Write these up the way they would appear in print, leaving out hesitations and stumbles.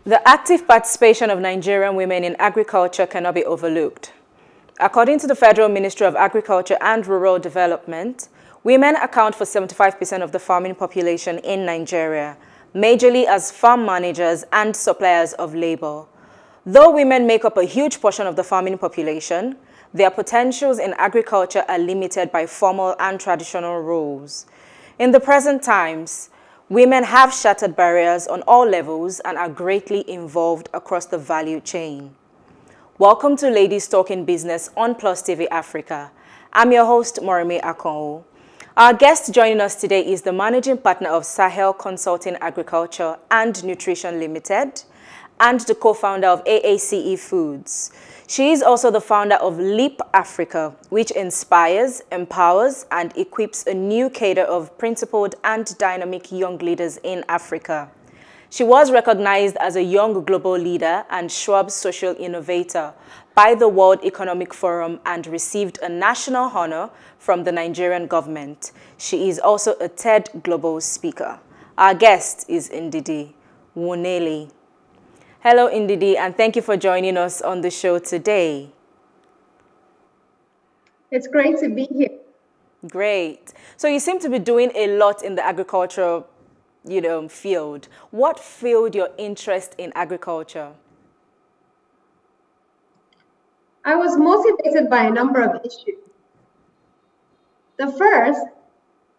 The active participation of Nigerian women in agriculture cannot be overlooked. According to the Federal Ministry of Agriculture and Rural Development, women account for 75% of the farming population in Nigeria, majorly as farm managers and suppliers of labor. Though women make up a huge portion of the farming population, their potentials in agriculture are limited by formal and traditional roles. In the present times, women have shattered barriers on all levels and are greatly involved across the value chain. Welcome to Ladies Talking Business on PlusTvAfrica. I'm your host, Moremi Akano. Our guest joining us today is the managing partner of Sahel Consulting Agriculture and Nutrition Limited and the co-founder of AACE Foods. She is also the founder of Leap Africa, which inspires, empowers, and equips a new cadre of principled and dynamic young leaders in Africa. She was recognized as a young global leader and Schwab social innovator by the World Economic Forum and received a national honor from the Nigerian government. She is also a TED Global speaker. Our guest is Ndidi, Nwunelis. Hello, Ndidi, and thank you for joining us on the show today. It's great to be here. Great. So you seem to be doing a lot in the agricultural, field. What fueled your interest in agriculture? I was motivated by a number of issues. The first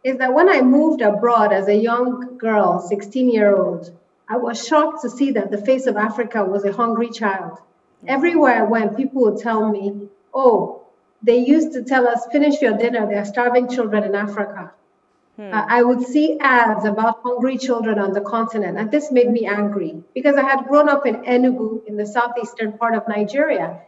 is that when I moved abroad as a young girl, 16-year-old, I was shocked to see that the face of Africa was a hungry child. Everywhere I went, people would tell me, oh, they used to tell us, finish your dinner, there are starving children in Africa. I would see ads about hungry children on the continent, and this made me angry because I had grown up in Enugu in the southeastern part of Nigeria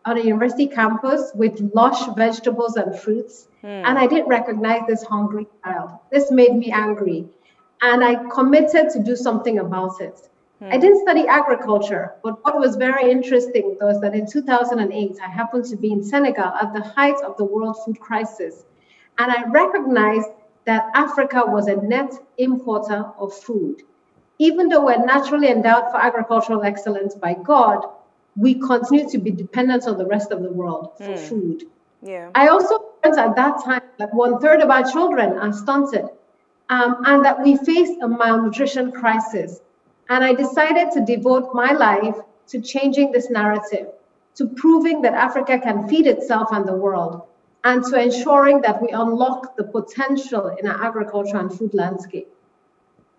on a university campus with lush vegetables and fruits, and I didn't recognize this hungry child. This made me angry. And I committed to do something about it. I didn't study agriculture, but what was very interesting was that in 2008, I happened to be in Senegal at the height of the world food crisis. And I recognized that Africa was a net importer of food. Even though we're naturally endowed for agricultural excellence by God, we continue to be dependent on the rest of the world for food. Yeah. I also learned at that time that 1/3 of our children are stunted. And that we face a malnutrition crisis. And I decided to devote my life to changing this narrative, to proving that Africa can feed itself and the world, and to ensuring that we unlock the potential in our agriculture and food landscape.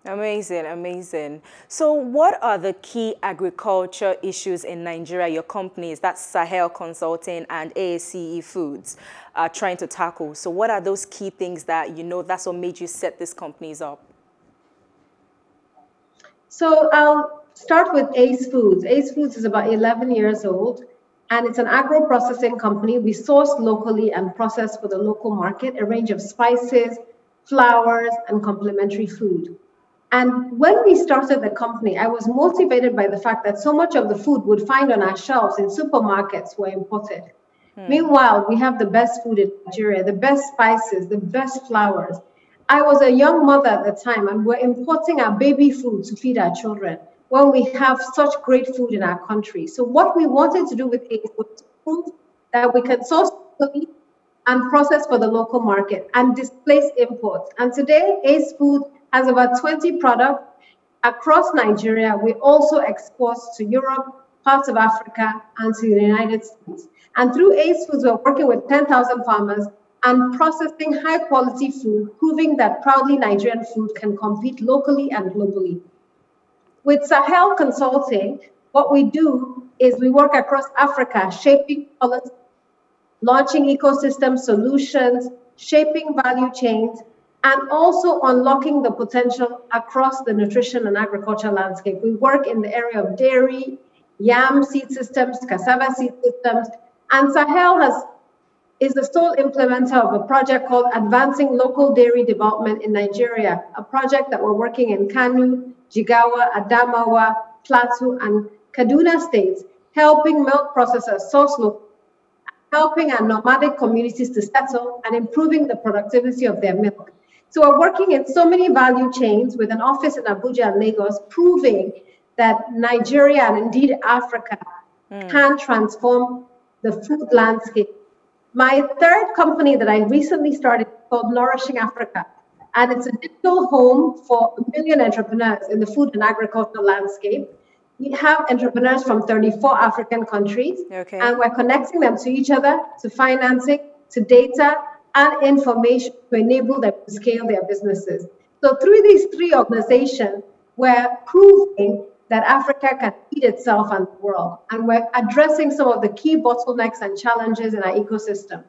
Amazing, amazing. So what are the key agriculture issues in Nigeria, your companies, that's Sahel Consulting and AACE Foods, are trying to tackle? So what are those key things that that's what made you set these companies up? So I'll start with AACE Foods. AACE Foods is about 11 years old, and it's an agro-processing company. We source locally and process for the local market a range of spices, flours, and complementary food. And when we started the company, I was motivated by the fact that so much of the food we'd find on our shelves in supermarkets were imported. Meanwhile, we have the best food in Nigeria, the best spices, the best flours. I was a young mother at the time, and we're importing our baby food to feed our children when we have such great food in our country. So what we wanted to do with AACE was to prove that we can source locally and process for the local market and displace imports. And today, AACE Food has about 20 products across Nigeria. We also export to Europe, parts of Africa, and to the United States. And through AACE Foods, we're working with 10,000 farmers and processing high-quality food, proving that proudly Nigerian food can compete locally and globally. With Sahel Consulting, what we do is we work across Africa, shaping policy, launching ecosystem solutions, shaping value chains, and also unlocking the potential across the nutrition and agriculture landscape. We work in the area of dairy, yam seed systems, cassava seed systems, and Sahel is the sole implementer of a project called Advancing Local Dairy Development in Nigeria, a project that we're working in Kano, Jigawa, Adamawa, Plateau, and Kaduna states, helping milk processors source local, helping our nomadic communities to settle and improving the productivity of their milk. So we're working in so many value chains with an office in Abuja and Lagos, proving that Nigeria and indeed Africa can transform the food landscape. My third company that I recently started is called Nourishing Africa, and it's a digital home for 1 million entrepreneurs in the food and agricultural landscape. We have entrepreneurs from 34 African countries, and we're connecting them to each other, to financing, to data, and information to enable them to scale their businesses. So through these three organizations, we're proving that Africa can feed itself and the world, and we're addressing some of the key bottlenecks and challenges in our ecosystem.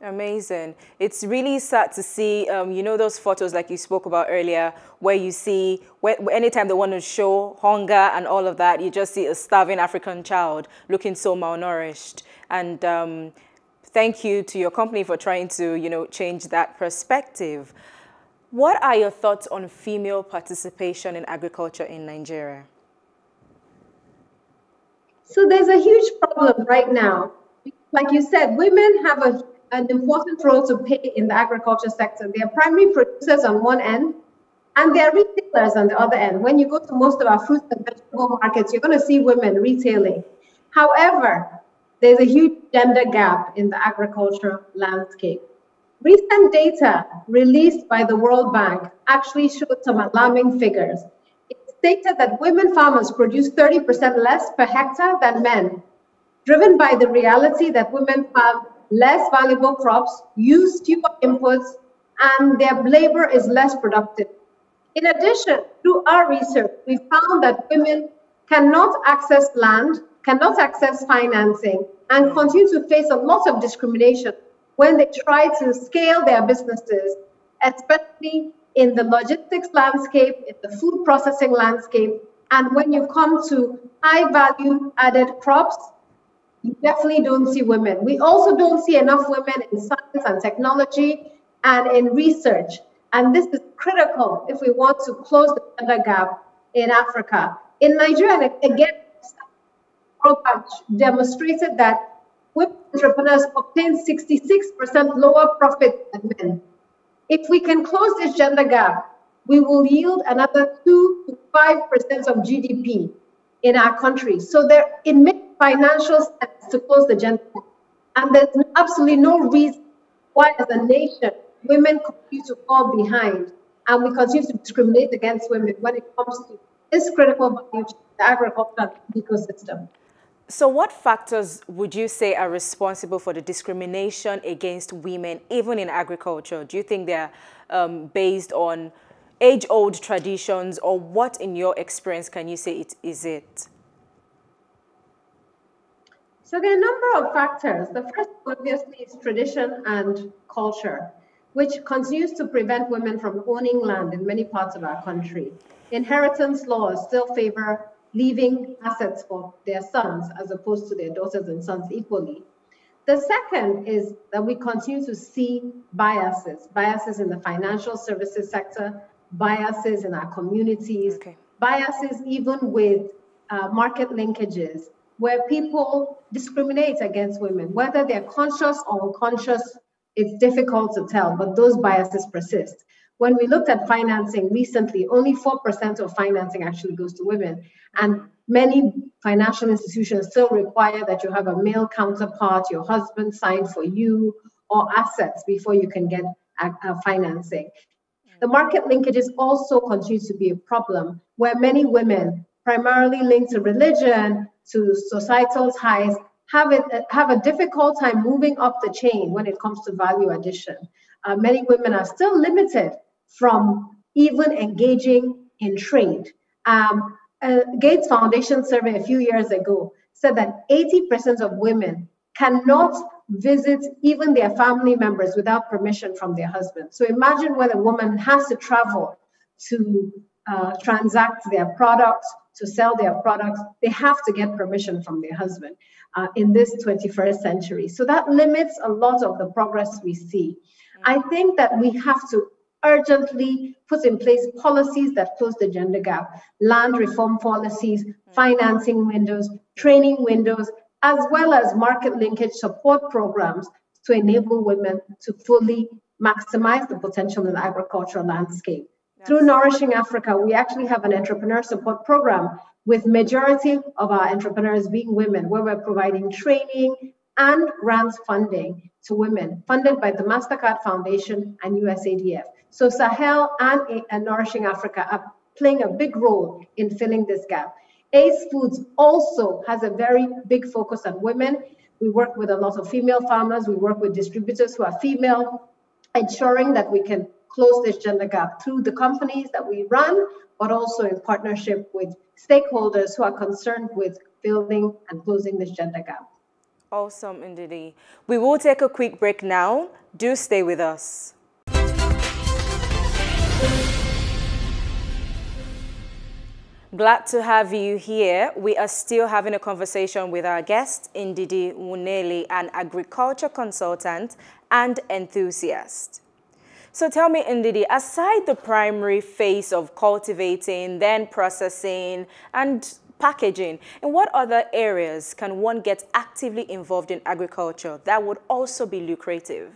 Amazing. It's really sad to see, you know, those photos like you spoke about earlier, where you see, anytime they want to show hunger and all of that, you just see a starving African child looking so malnourished. And thank you to your company for trying to, you know, change that perspective. What are your thoughts on female participation in agriculture in Nigeria? So there's a huge problem right now. Like you said, women have an important role to play in the agriculture sector. They are primary producers on one end, and they are retailers on the other end. When you go to most of our fruit and vegetable markets, you're going to see women retailing. However, there's a huge gender gap in the agriculture landscape. Recent data released by the World Bank actually showed some alarming figures. It stated that women farmers produce 30% less per hectare than men, driven by the reality that women farm less valuable crops, use fewer inputs, and their labor is less productive. In addition, through our research, we found that women cannot access land, cannot access financing, and continue to face a lot of discrimination when they try to scale their businesses, especially in the logistics landscape, in the food processing landscape, and when you come to high value added crops, you definitely don't see women. We also don't see enough women in science and technology and in research. And this is critical if we want to close the gender gap in Africa. In Nigeria, again, program demonstrated that women entrepreneurs obtain 66% lower profit than men. If we can close this gender gap, we will yield another 2 to 5% of GDP in our country. So it makes financial sense to close the gender gap. And there's absolutely no reason why, as a nation, women continue to fall behind and we continue to discriminate against women when it comes to this critical value to the agricultural ecosystem. So what factors would you say are responsible for the discrimination against women, even in agriculture? Do you think they're based on age-old traditions, or what, in your experience, can you say it is it? So there are a number of factors. The first, obviously, is tradition and culture, which continues to prevent women from owning land in many parts of our country. Inheritance laws still favor leaving assets for their sons as opposed to their daughters and sons equally. The second is that we continue to see biases in the financial services sector, biases in our communities, biases even with market linkages, where people discriminate against women. Whether they're conscious or unconscious, it's difficult to tell, but those biases persist. When we looked at financing recently, only 4% of financing actually goes to women. And many financial institutions still require that you have a male counterpart, your husband sign for you, or assets before you can get financing. The market linkages also continue to be a problem, where many women, primarily linked to religion, to societal ties, have a difficult time moving up the chain when it comes to value addition. Many women are still limited from even engaging in trade. Gates Foundation survey a few years ago said that 80% of women cannot visit even their family members without permission from their husband. So imagine when a woman has to travel to transact their products, to sell their products, they have to get permission from their husband in this 21st century. So that limits a lot of the progress we see. I think that we have to urgently put in place policies that close the gender gap, land reform policies, financing windows, training windows, as well as market linkage support programs to enable women to fully maximize the potential in the agricultural landscape. Through Nourishing Africa, we actually have an entrepreneur support program with majority of our entrepreneurs being women, where we're providing training and grants funding to women, funded by the MasterCard Foundation and USADF. So Sahel and Nourishing Africa are playing a big role in filling this gap. AACE Foods also has a very big focus on women. We work with a lot of female farmers. We work with distributors who are female, ensuring that we can close this gender gap through the companies that we run, but also in partnership with stakeholders who are concerned with building and closing this gender gap. Awesome, Ndidi. We will take a quick break now. Do stay with us. Glad to have you here. We are still having a conversation with our guest, Ndidi Nwunelis, an agriculture consultant and enthusiast. So tell me, Ndidi, aside the primary phase of cultivating, then processing, and packaging, in what other areas can one get actively involved in agriculture that would also be lucrative?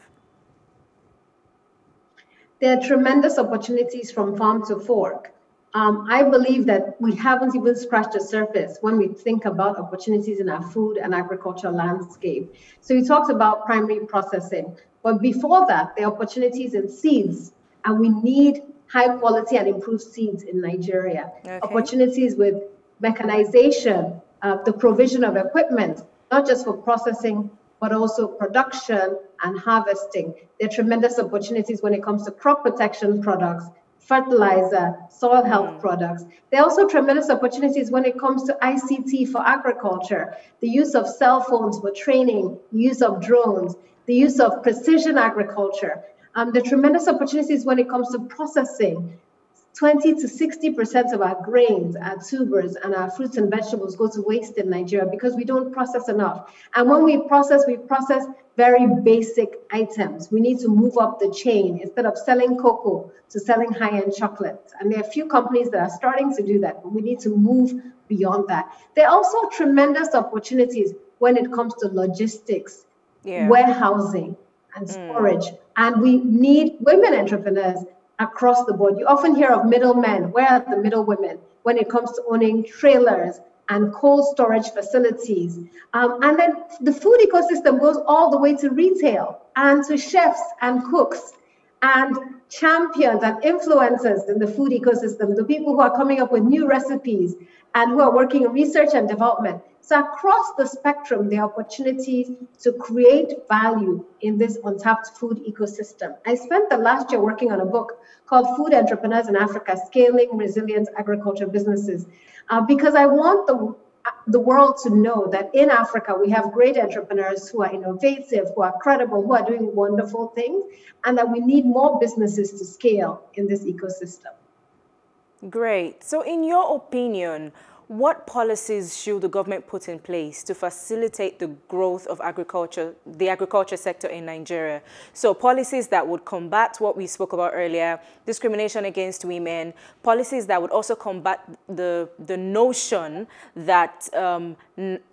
There are tremendous opportunities from farm to fork. I believe that we haven't even scratched the surface when we think about opportunities in our food and agricultural landscape. So you talked about primary processing, but before that, there are opportunities in seeds, and we need high quality and improved seeds in Nigeria. Okay. Opportunities with mechanization, the provision of equipment, not just for processing, but also production and harvesting. There are tremendous opportunities when it comes to crop protection products, fertilizer, soil health products. There are also tremendous opportunities when it comes to ICT for agriculture, the use of cell phones for training, the use of drones, the use of precision agriculture. There are tremendous opportunities when it comes to processing. 20 to 60% of our grains, our tubers, and our fruits and vegetables go to waste in Nigeria because we don't process enough. And when we process very basic items. We need to move up the chain instead of selling cocoa to selling high-end chocolates. And there are a few companies that are starting to do that, but we need to move beyond that. There are also tremendous opportunities when it comes to logistics, warehousing, and storage. And we need women entrepreneurs across the board. You often hear of middlemen. Where are the middle women when it comes to owning trailers and cold storage facilities? And then the food ecosystem goes all the way to retail and to chefs and cooks and champions and influencers in the food ecosystem, the people who are coming up with new recipes and who are working in research and development. So across the spectrum, there are opportunities to create value in this untapped food ecosystem. I spent the last year working on a book called Food Entrepreneurs in Africa, Scaling Resilient Agriculture Businesses, because I want the world to know that in Africa, we have great entrepreneurs who are innovative, who are credible, who are doing wonderful things, and that we need more businesses to scale in this ecosystem. Great. So in your opinion, what policies should the government put in place to facilitate the growth of agriculture, the agriculture sector in Nigeria? So policies that would combat what we spoke about earlier, discrimination against women, policies that would also combat the notion that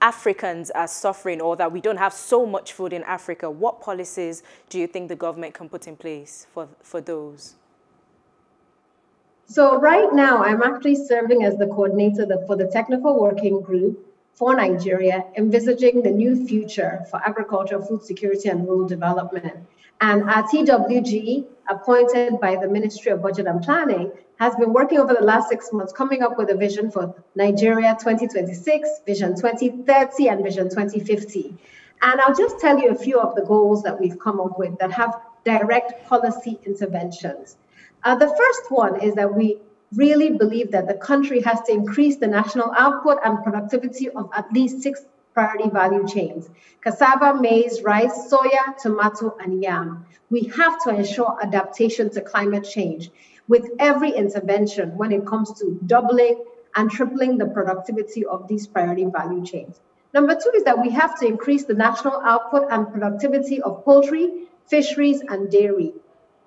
Africans are suffering or that we don't have so much food in Africa. What policies do you think the government can put in place for those? So right now, I'm actually serving as the coordinator for the technical working group for Nigeria, envisaging the new future for agriculture, food security, and rural development. And our TWG, appointed by the Ministry of Budget and Planning, has been working over the last 6 months, coming up with a vision for Nigeria 2026, Vision 2030, and Vision 2050. And I'll just tell you a few of the goals that we've come up with that have direct policy interventions. The first one is that we really believe that the country has to increase the national output and productivity of at least 6 priority value chains: cassava, maize, rice, soya, tomato, and yam. We have to ensure adaptation to climate change with every intervention when it comes to doubling and tripling the productivity of these priority value chains. Number 2 is that we have to increase the national output and productivity of poultry, fisheries, and dairy,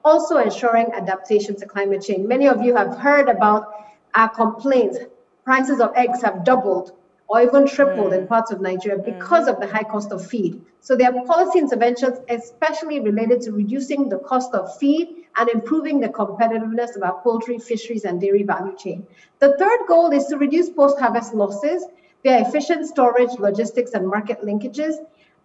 also ensuring adaptation to climate change. Many of you have heard about our complaints. Prices of eggs have doubled or even tripled in parts of Nigeria because of the high cost of feed. So there are policy interventions, especially related to reducing the cost of feed and improving the competitiveness of our poultry, fisheries, and dairy value chain. The third goal is to reduce post-harvest losses via efficient storage, logistics, and market linkages.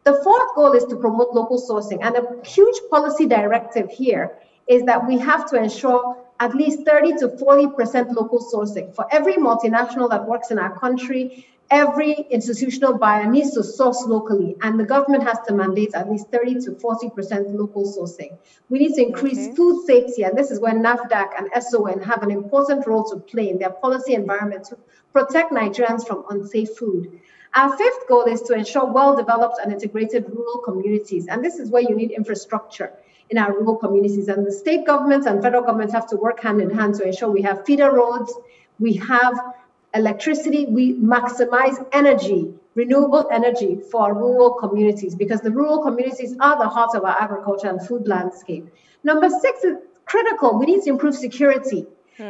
The fourth goal is to promote local sourcing. And a huge policy directive here is that we have to ensure at least 30 to 40% local sourcing. For every multinational that works in our country, every institutional buyer needs to source locally, and the government has to mandate at least 30 to 40% local sourcing. We need to increase food safety, and this is where NAFDAC and SON have an important role to play in their policy environment to protect Nigerians from unsafe food. Our fifth goal is to ensure well-developed and integrated rural communities, and this is where you need infrastructure in our rural communities, and the state governments and federal governments have to work hand in hand to ensure we have feeder roads, we have electricity, we maximize energy, renewable energy for our rural communities, because the rural communities are the heart of our agriculture and food landscape. Number 6 is critical. We need to improve security.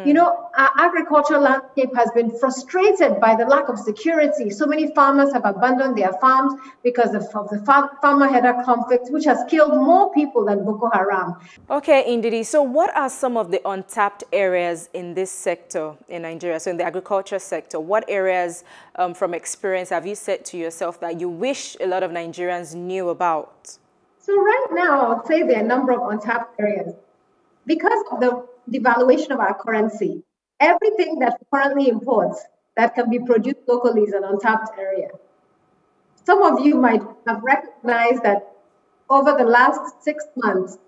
You know, our agricultural landscape has been frustrated by the lack of security. So many farmers have abandoned their farms because of the farmer-header conflict, which has killed more people than Boko Haram. Okay, Ndidi, so what are some of the untapped areas in this sector in Nigeria, so in the agriculture sector? What areas from experience have you said to yourself that you wish a lot of Nigerians knew about? So right now, I would say there are a number of untapped areas. Because of the devaluation of our currency, everything that we currently import that can be produced locally is an untapped area. Some of you might have recognized that over the last 6 months,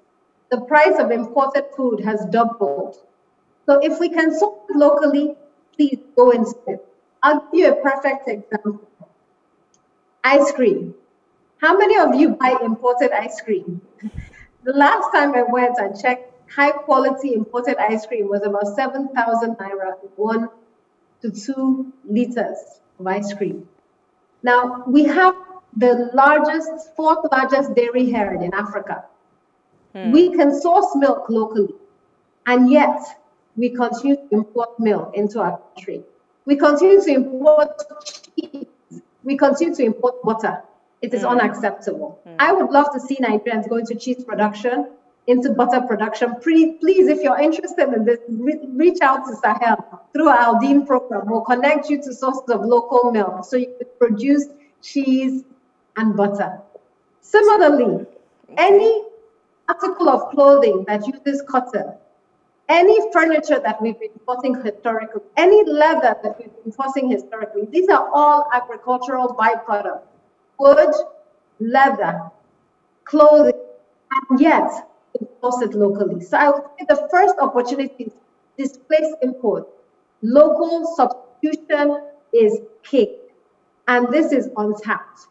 the price of imported food has doubled. So if we can source it locally, please go into it. I'll give you a perfect example. Ice cream. How many of you buy imported ice cream? The last time I went and checked, high quality imported ice cream was about 7,000 naira, 1 to 2 liters of ice cream. Now, we have the fourth largest dairy herd in Africa. We can source milk locally, and yet we continue to import milk into our country. We continue to import cheese. We continue to import butter. It is unacceptable. I would love to see Nigerians go into cheese production, into butter production. Please, if you're interested in this, reach out to Sahel through our Aldine program. We'll connect you to sources of local milk so you can produce cheese and butter. Similarly, any article of clothing that uses cotton, any furniture that we've been importing historically, any leather that we've been importing historically, these are all agricultural byproducts. Wood, leather, clothing, and yet source it locally. So I would say the first opportunity is displace import. Local substitution is key, and this is untapped.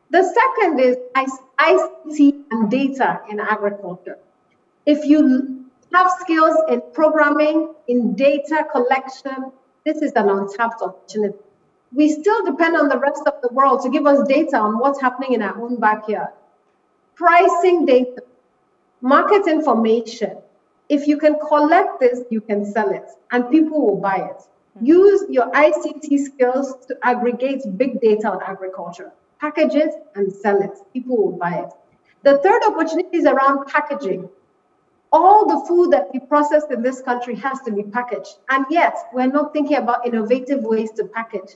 The second is ICT and data in agriculture. If you have skills in programming, in data collection, this is an untapped opportunity. We still depend on the rest of the world to give us data on what's happening in our own backyard. Pricing data, market information. If you can collect this, you can sell it, and people will buy it. Use your ICT skills to aggregate big data on agriculture. Package it and sell it. People will buy it. The third opportunity is around packaging. All the food that we process in this country has to be packaged, and yet we're not thinking about innovative ways to package.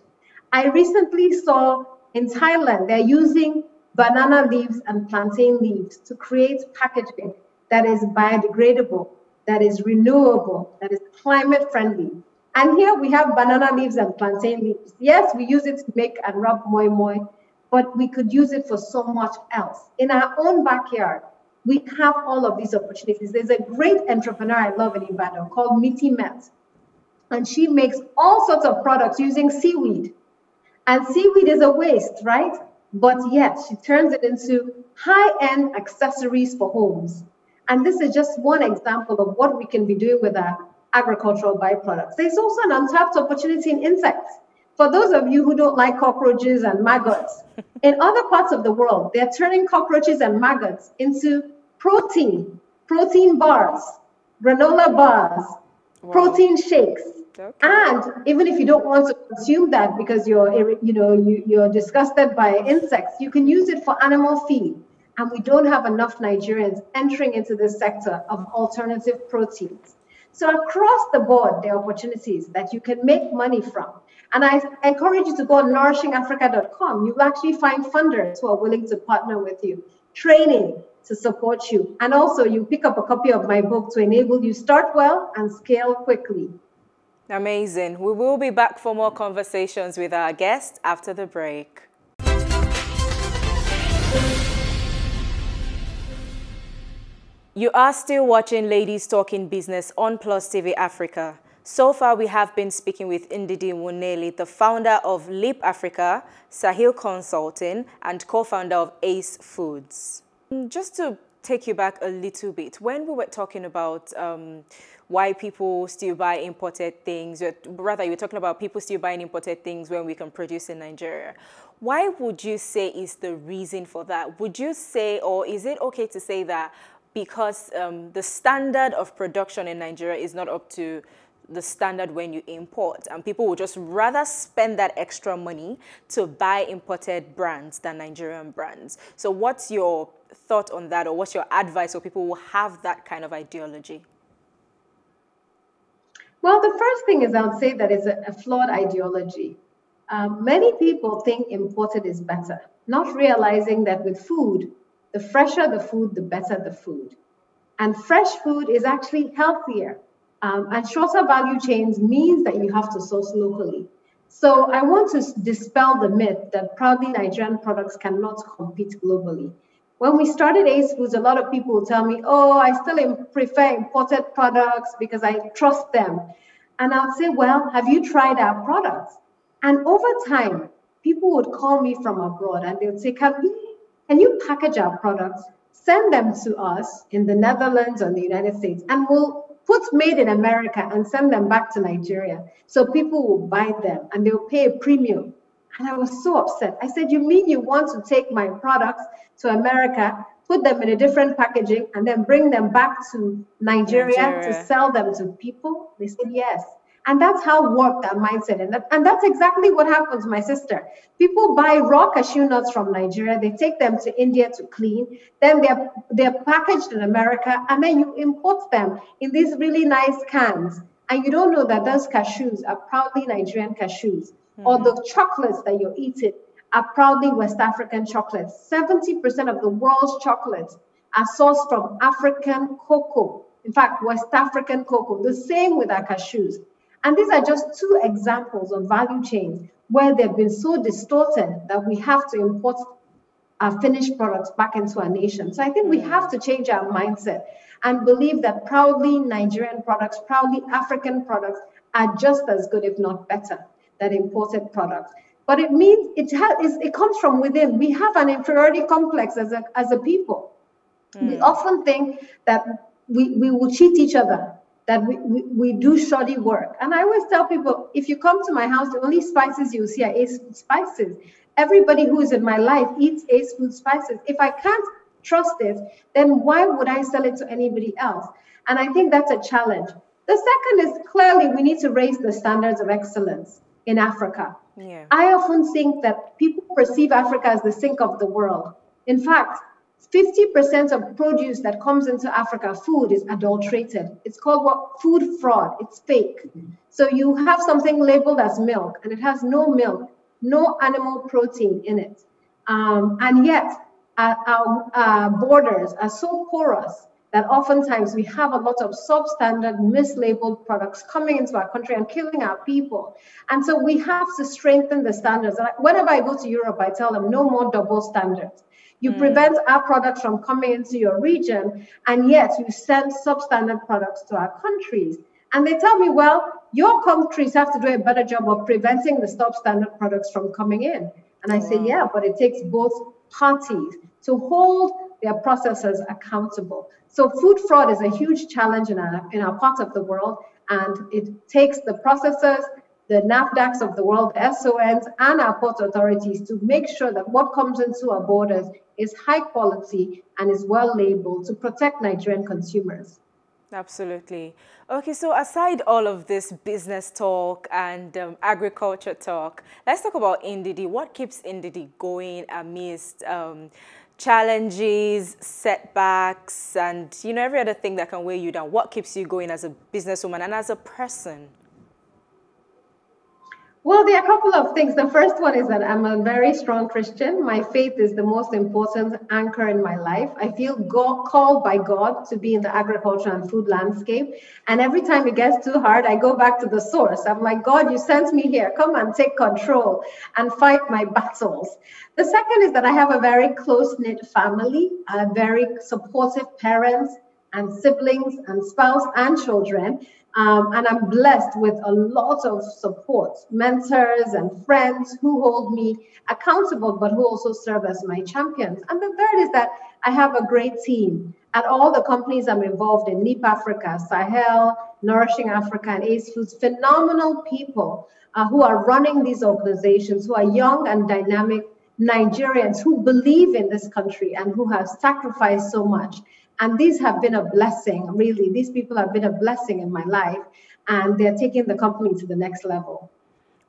I recently saw in Thailand, they're using banana leaves and plantain leaves to create packaging that is biodegradable, that is renewable, that is climate friendly. And here we have banana leaves and plantain leaves. Yes, we use it to make and rub moi moi, but we could use it for so much else. In our own backyard, we have all of these opportunities. There's a great entrepreneur I love in Ibadan called Miti Met, and she makes all sorts of products using seaweed. And seaweed is a waste, right? But yet she turns it into high-end accessories for homes. And this is just one example of what we can be doing with our agricultural byproducts. There's also an untapped opportunity in insects. For those of you who don't like cockroaches and maggots, in other parts of the world, they're turning cockroaches and maggots into protein bars, granola bars, protein shakes. Okay. And even if you don't want to consume that because you're disgusted by insects, you can use it for animal feed. and we don't have enough Nigerians entering into this sector of alternative proteins. So across the board, there are opportunities that you can make money from. And I encourage you to go on nourishingafrica.com. You'll actually find funders who are willing to partner with you, training to support you. And also you pick up a copy of my book to enable you start well and scale quickly. Amazing. We will be back for more conversations with our guests after the break. You are still watching Ladies Talking Business on PlusTvAfrica. So far, we have been speaking with Ndidi Nwunelis, the founder of Leap Africa, Sahel Consulting, and co-founder of AACE Foods. Just to take you back a little bit, when we were talking about why people still buy imported things, rather you were talking about people still buying imported things when we can produce in Nigeria. Why would you say is the reason for that? Would you say, or is it okay to say that because the standard of production in Nigeria is not up to the standard when you import, and people will just rather spend that extra money to buy imported brands than Nigerian brands? So what's your thought on that, or what's your advice for people who have that kind of ideology? Well, the first thing is I would say that it's a flawed ideology. Many people think imported is better, not realizing that with food, the fresher the food, the better the food. And fresh food is actually healthier. And shorter value chains means that you have to source locally. So I want to dispel the myth that proudly Nigerian products cannot compete globally. When we started AACE Foods, a lot of people would tell me, oh, I still prefer imported products because I trust them. And I'd say, well, have you tried our products? And over time, people would call me from abroad and they would say, can you package our products, send them to us in the Netherlands or the United States, and we'll put made in America and send them back to Nigeria. So people will buy them and they'll pay a premium. And I was so upset. I said, you mean you want to take my products to America, put them in a different packaging, and then bring them back to Nigeria to sell them to people? They said, yes. And that's how work that mindset. And that's exactly what happens, my sister. People buy raw cashew nuts from Nigeria. They take them to India to clean. Then they're packaged in America. And then you import them in these really nice cans. And you don't know that those cashews are proudly Nigerian cashews. Or the chocolates that you're eating are proudly West African chocolates. 70% of the world's chocolates are sourced from African cocoa. In fact, West African cocoa. The same with our cashews. And these are just two examples of value chains where they've been so distorted that we have to import our finished products back into our nation. So I think we have to change our mindset and believe that proudly Nigerian products, proudly African products are just as good, if not better, than imported products. But it means it comes from within. We have an inferiority complex as a people. We often think that we will cheat each other, that we do shoddy work. And I always tell people, if you come to my house, the only spices you'll see are AACE Food spices. Everybody who is in my life eats AACE Food spices. If I can't trust it, then why would I sell it to anybody else? And I think that's a challenge. The second is clearly we need to raise the standards of excellence in Africa. Yeah. I often think that people perceive Africa as the sink of the world. In fact, 50% of produce that comes into Africa, food, is adulterated. It's called food fraud. It's fake. So you have something labeled as milk, and it has no milk, no animal protein in it. And yet, our borders are so porous that oftentimes we have a lot of substandard, mislabeled products coming into our country and killing our people. And so we have to strengthen the standards. Whenever I go to Europe, I tell them no more double standards. You prevent our products from coming into your region, and yet you send substandard products to our countries. And they tell me, well, your countries have to do a better job of preventing the substandard products from coming in. And I say, yeah, but it takes both parties to hold their processors accountable. So food fraud is a huge challenge in our part of the world, and it takes the processors, the NAFDACs of the world, the SONs, and our port authorities to make sure that what comes into our borders is high quality and is well labeled to protect Nigerian consumers. Absolutely. Okay, so aside all of this business talk and agriculture talk, let's talk about Ndidi. What keeps Ndidi going amidst challenges, setbacks, and, you know, every other thing that can weigh you down. What keeps you going as a businesswoman and as a person? Well, there are a couple of things. The first one is that I'm a very strong Christian. My faith is the most important anchor in my life. I feel called by God to be in the agriculture and food landscape. And every time it gets too hard, I go back to the source. I'm like, God, you sent me here. Come and take control and fight my battles. The second is that I have a very close-knit family, very supportive parents and siblings and spouse and children. And I'm blessed with a lot of support, mentors and friends who hold me accountable, but who also serve as my champions. And the third is that I have a great team at all the companies I'm involved in, Africa, Sahel, Nourishing Africa, and AACE Foods, phenomenal people who are running these organizations, who are young and dynamic Nigerians who believe in this country and who have sacrificed so much. And these have been a blessing, really. These people have been a blessing in my life, and they're taking the company to the next level.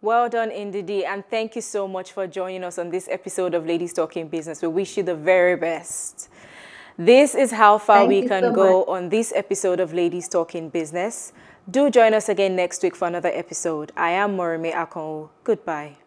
Well done, Ndidi, and thank you so much for joining us on this episode of Ladies Talking Business. We wish you the very best. This is how far we can go on this episode of Ladies Talking Business. Do join us again next week for another episode. I am Moremi Akano. Goodbye.